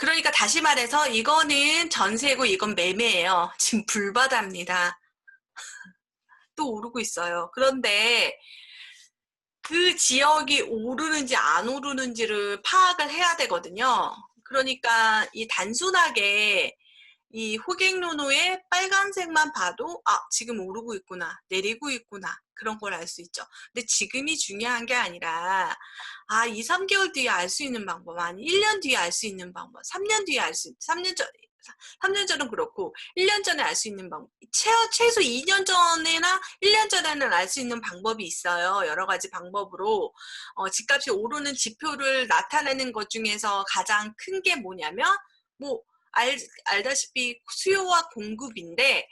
그러니까 다시 말해서 이거는 전세고 이건 매매예요. 지금 불바다입니다. 또 오르고 있어요. 그런데 그 지역이 오르는지 안 오르는지를 파악을 해야 되거든요. 그러니까 이 단순하게 이 호갱노노의 빨간색만 봐도 지금 오르고 있구나, 내리고 있구나, 그런 걸 알 수 있죠. 근데 지금이 중요한 게 아니라 2, 3개월 뒤에 알 수 있는 방법, 아니 1년 뒤에 알 수 있는 방법, 3년 뒤에 알 수 있는 3년 전은 그렇고 1년 전에 알 수 있는 방법, 최소 2년 전이나 1년 전에는 알 수 있는 방법이 있어요. 여러 가지 방법으로 집값이 오르는 지표를 나타내는 것 중에서 가장 큰 게 뭐냐면 뭐 알다시피 수요와 공급인데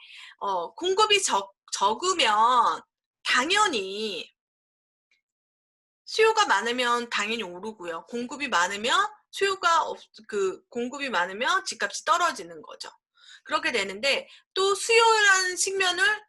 공급이 적으면 당연히 수요가 많으면 당연히 오르고요. 공급이 많으면 공급이 많으면 집값이 떨어지는 거죠. 그렇게 되는데 또 수요라는 측면을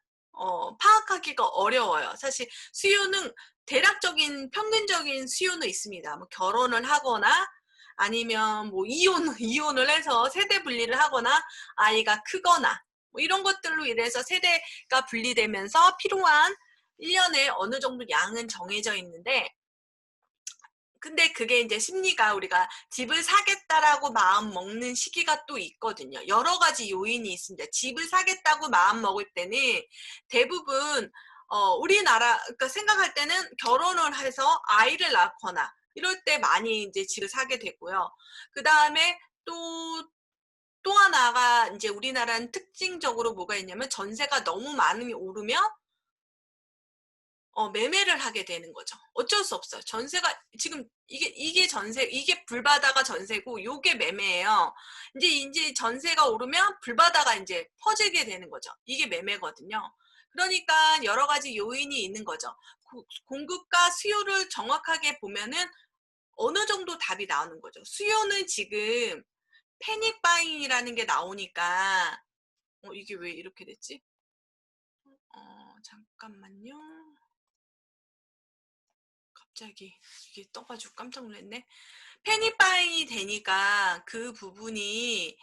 파악하기가 어려워요. 사실 수요는 대략적인 평균적인 수요는 있습니다. 뭐 결혼을 하거나 아니면 뭐 이혼을 해서 세대 분리를 하거나 아이가 크거나 뭐 이런 것들로 인해서 세대가 분리되면서 필요한 1년에 어느 정도 양은 정해져 있는데, 근데 그게 이제 심리가 우리가 집을 사겠다라고 마음 먹는 시기가 또 있거든요. 여러 가지 요인이 있습니다. 집을 사겠다고 마음 먹을 때는 대부분 우리나라 그러니까 생각할 때는 결혼을 해서 아이를 낳거나 이럴 때 많이 이제 집을 사게 되고요. 그 다음에 또 하나가 이제 우리나라는 특징적으로 뭐가 있냐면 전세가 너무 많이 오르면 매매를 하게 되는 거죠. 어쩔 수 없어요. 전세가 지금 이게 전세, 이게 불바다가 전세고 요게 매매예요. 이제 전세가 오르면 불바다가 이제 퍼지게 되는 거죠. 이게 매매거든요. 그러니까 여러 가지 요인이 있는 거죠. 공급과 수요를 정확하게 보면은 어느 정도 답이 나오는 거죠. 수요는 지금 패닉바잉이라는 게 나오니까 이게 왜 이렇게 됐지? 잠깐만요. 갑자기 이게 떠가지고 깜짝 놀랐네. 패닉바잉이 되니까 그 부분이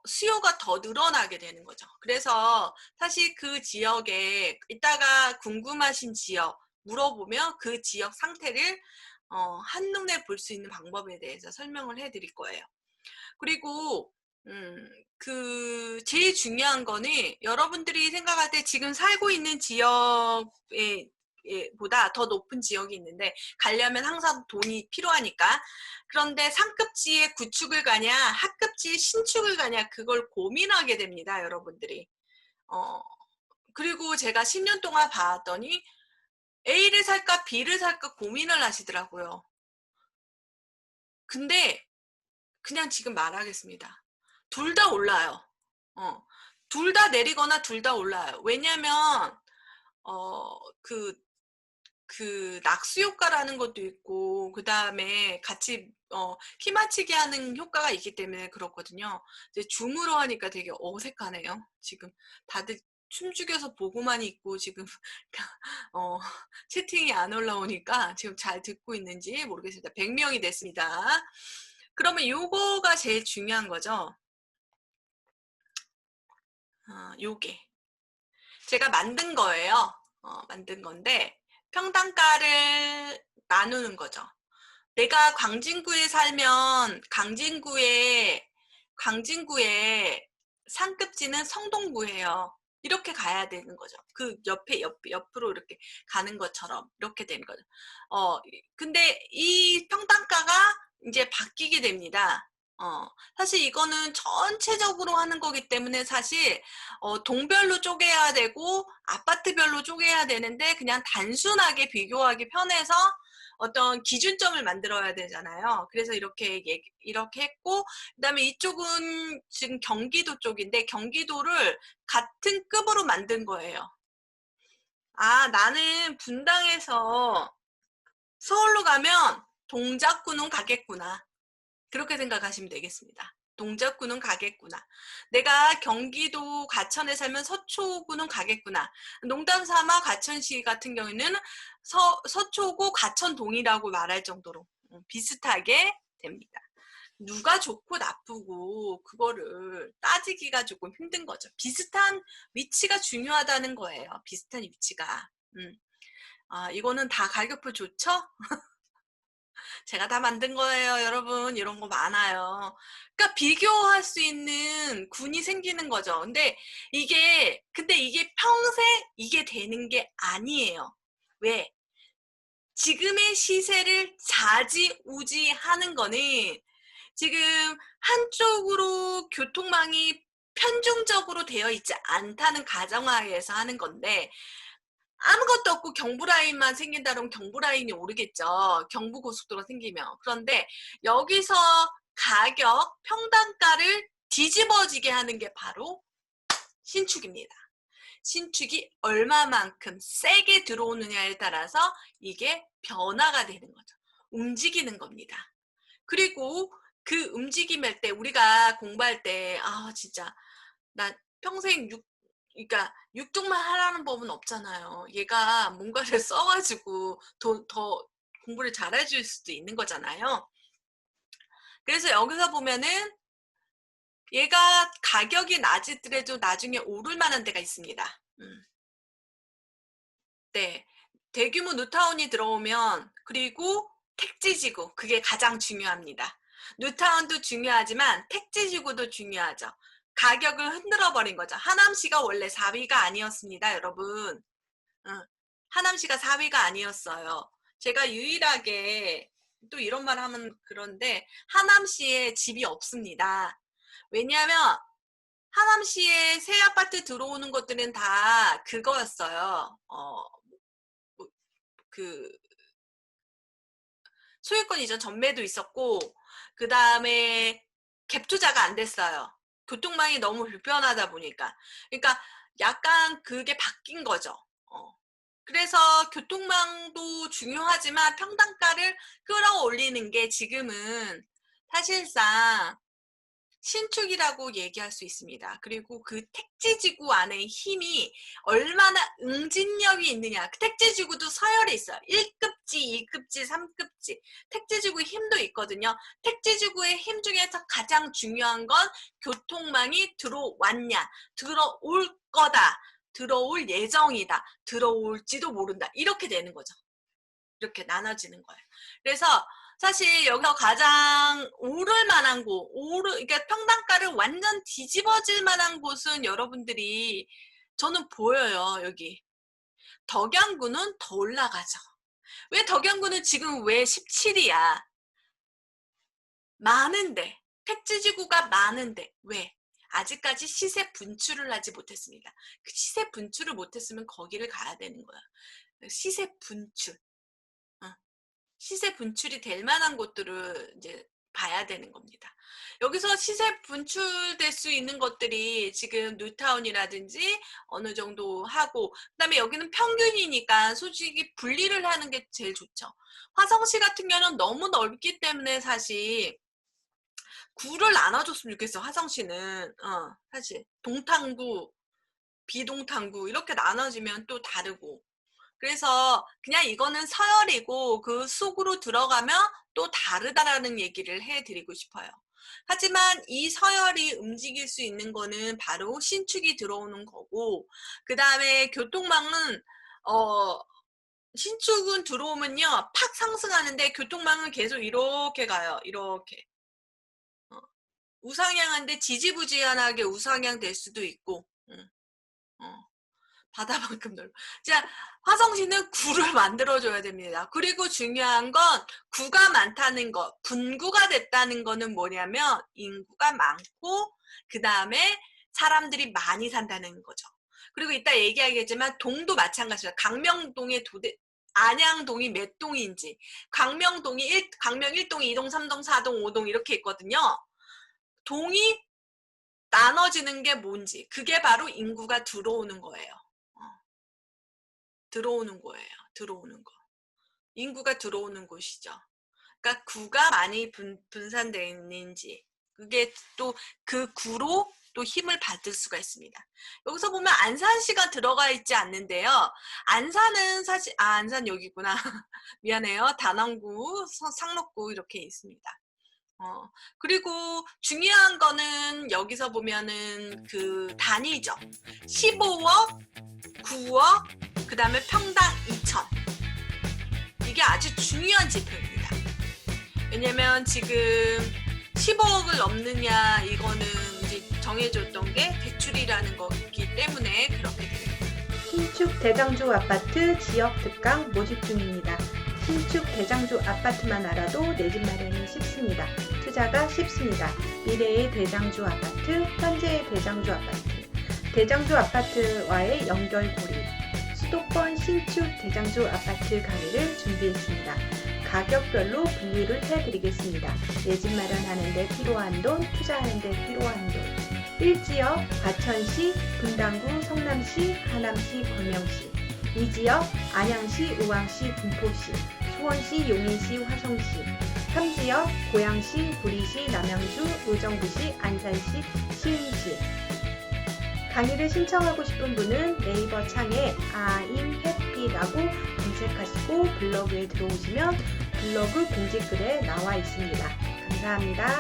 수요가 더 늘어나게 되는 거죠. 그래서 사실 그 지역에 이따가 궁금하신 지역 물어보면 그 지역 상태를 한눈에 볼 수 있는 방법에 대해서 설명을 해드릴 거예요. 그리고 제일 중요한 거는 여러분들이 생각할 때 지금 살고 있는 지역에 보다 더 높은 지역이 있는데 가려면 항상 돈이 필요하니까. 그런데 상급지에 구축을 가냐 하급지에 신축을 가냐 그걸 고민하게 됩니다. 여러분들이. 그리고 제가 10년 동안 봐왔더니 A를 살까 B를 살까 고민을 하시더라고요. 근데 그냥 지금 말하겠습니다. 둘 다 올라요. 둘 다 내리거나 둘 다 올라요. 왜냐면 낙수 효과라는 것도 있고 그 다음에 같이 키 맞추기 하는 효과가 있기 때문에 그렇거든요. 이제 줌으로 하니까 되게 어색하네요. 지금 다들 춤추겨서 보고만 있고 지금 채팅이 안 올라오니까 지금 잘 듣고 있는지 모르겠습니다. 100명이 됐습니다. 그러면 요거가 제일 중요한 거죠. 요게 제가 만든 거예요. 만든 건데 평당가를 나누는 거죠. 내가 광진구에 살면 광진구에 상급지는 성동구예요. 이렇게 가야 되는 거죠. 그 옆으로 이렇게 가는 것처럼 이렇게 되는 거죠. 근데 이 평당가가 이제 바뀌게 됩니다. 사실 이거는 전체적으로 하는 거기 때문에 사실 동별로 쪼개야 되고 아파트별로 쪼개야 되는데 그냥 단순하게 비교하기 편해서 어떤 기준점을 만들어야 되잖아요. 그래서 이렇게 했고 그다음에 이쪽은 지금 경기도 쪽인데 경기도를 같은 급으로 만든 거예요. 나는 분당에서 서울로 가면 동작구는 가겠구나. 그렇게 생각하시면 되겠습니다. 동작구는 가겠구나. 내가 경기도 가천에 살면 서초구는 가겠구나. 농담 삼아 가천시 같은 경우에는 서초구 가천동이라고 말할 정도로 비슷하게 됩니다. 누가 좋고 나쁘고 그거를 따지기가 조금 힘든 거죠. 비슷한 위치가 중요하다는 거예요. 비슷한 위치가. 이거는 다 가격표 좋죠? 제가 다 만든 거예요, 여러분. 이런 거 많아요. 그러니까 비교할 수 있는 군이 생기는 거죠. 근데 이게 평생 이게 되는 게 아니에요. 왜? 지금의 시세를 좌지우지하는 거는 지금 한쪽으로 교통망이 편중적으로 되어 있지 않다는 가정하에서 하는 건데, 아무것도 없고 경부라인만 생긴다면 경부라인이 오르겠죠. 경부고속도로가 생기면. 그런데 여기서 가격, 평단가를 뒤집어지게 하는 게 바로 신축입니다. 신축이 얼마만큼 세게 들어오느냐에 따라서 이게 변화가 되는 거죠. 움직이는 겁니다. 그리고 그 움직임일 때 우리가 공부할 때 진짜 나 평생 그러니까 육종만 하라는 법은 없잖아요. 얘가 뭔가를 써가지고 더 공부를 잘해줄 수도 있는 거잖아요. 그래서 여기서 보면은 얘가 가격이 낮더라도 나중에 오를 만한 데가 있습니다. 네. 대규모 뉴타운이 들어오면, 그리고 택지지구, 그게 가장 중요합니다. 뉴타운도 중요하지만 택지지구도 중요하죠. 가격을 흔들어 버린 거죠. 하남시가 원래 4위가 아니었습니다, 여러분. 하남시가 4위가 아니었어요. 제가 유일하게 또 이런 말 하면 그런데 하남시에 집이 없습니다. 왜냐하면 하남시에 새 아파트 들어오는 것들은 다 그거였어요. 그 소유권 이전 전매도 있었고, 그 다음에 갭 투자가 안 됐어요. 교통망이 너무 불편하다 보니까. 그러니까 약간 그게 바뀐 거죠. 그래서 교통망도 중요하지만 평당가를 끌어올리는 게 지금은 사실상 신축이라고 얘기할 수 있습니다. 그리고 그 택지지구 안에 힘이 얼마나 응집력이 있느냐. 그 택지지구도 서열이 있어요. 1급지, 2급지, 3급지. 택지지구의 힘도 있거든요. 택지지구의 힘 중에서 가장 중요한 건 교통망이 들어왔냐, 들어올 거다, 들어올 예정이다, 들어올지도 모른다. 이렇게 되는 거죠. 이렇게 나눠지는 거예요. 그래서 사실 여기서 가장 오를 만한 곳, 그러니까 평당가를 완전 뒤집어질 만한 곳은 여러분들이 저는 보여요. 여기 덕양구는 더 올라가죠. 왜 덕양구는 지금 왜 17이야? 많은데, 택지지구가 많은데 왜? 아직까지 시세 분출을 하지 못했습니다. 그 시세 분출을 못했으면 거기를 가야 되는 거야. 시세 분출. 시세 분출이 될 만한 곳들을 이제 봐야 되는 겁니다. 여기서 시세 분출될 수 있는 것들이 지금 뉴타운이라든지 어느 정도 하고, 그다음에 여기는 평균이니까 솔직히 분리를 하는 게 제일 좋죠. 화성시 같은 경우는 너무 넓기 때문에 사실 구를 나눠줬으면 좋겠어. 화성시는 사실 동탄구, 비동탄구 이렇게 나눠지면 또 다르고. 그래서 그냥 이거는 서열이고 그 속으로 들어가면 또 다르다라는 얘기를 해드리고 싶어요. 하지만 이 서열이 움직일 수 있는 거는 바로 신축이 들어오는 거고, 그 다음에 교통망은 신축은 들어오면요 팍 상승하는데 교통망은 계속 이렇게 가요. 이렇게 우상향한데 지지부진하게 우상향 될 수도 있고. 바다만큼 넓어. 자, 화성시는 구를 만들어줘야 됩니다. 그리고 중요한 건 구가 많다는 거, 분구가 됐다는 거는 뭐냐면 인구가 많고 그 다음에 사람들이 많이 산다는 거죠. 그리고 이따 얘기하겠지만 동도 마찬가지예요. 강명동의 안양동이 몇 동인지, 강명 1동, 2동, 3동, 4동, 5동 이렇게 있거든요. 동이 나눠지는 게 뭔지, 그게 바로 인구가 들어오는 거예요. 들어오는 거예요. 들어오는 거. 인구가 들어오는 곳이죠. 그러니까 구가 많이 분산되어 있는지, 그게 또 그 구로 또 힘을 받을 수가 있습니다. 여기서 보면 안산시가 들어가 있지 않는데요. 안산은 사실 안산 여기구나. 미안해요. 단원구, 상록구 이렇게 있습니다. 그리고 중요한 거는 여기서 보면은 그 단위죠. 15억, 9억, 그 다음에 평당 2천. 이게 아주 중요한 지표입니다. 왜냐면 지금 15억을 넘느냐 이거는 이제 정해줬던 게 대출이라는 거기 때문에 그렇게 됩니다. 신축 대장주 아파트 지역 특강 모집 중입니다. 신축 대장주 아파트만 알아도 내 집 마련이 쉽습니다. 투자가 쉽습니다. 미래의 대장주 아파트, 현재의 대장주 아파트, 대장주 아파트와의 연결고리, 수도권 신축 대장주 아파트 강의를 준비했습니다. 가격별로 분류를 해드리겠습니다. 내 집 마련하는 데 필요한 돈, 투자하는 데 필요한 돈. 1지역 과천시, 분당구, 성남시, 하남시, 광명시. 2지역 안양시, 우왕시, 군포시, 수원시, 용인시, 화성시. 3지역 고양시, 구리시, 남양주, 의정부시, 안산시, 시흥시. 강의를 신청하고 싶은 분은 네이버 창에 아임해피라고 검색하시고 블로그에 들어오시면 블로그 공지글에 나와 있습니다. 감사합니다.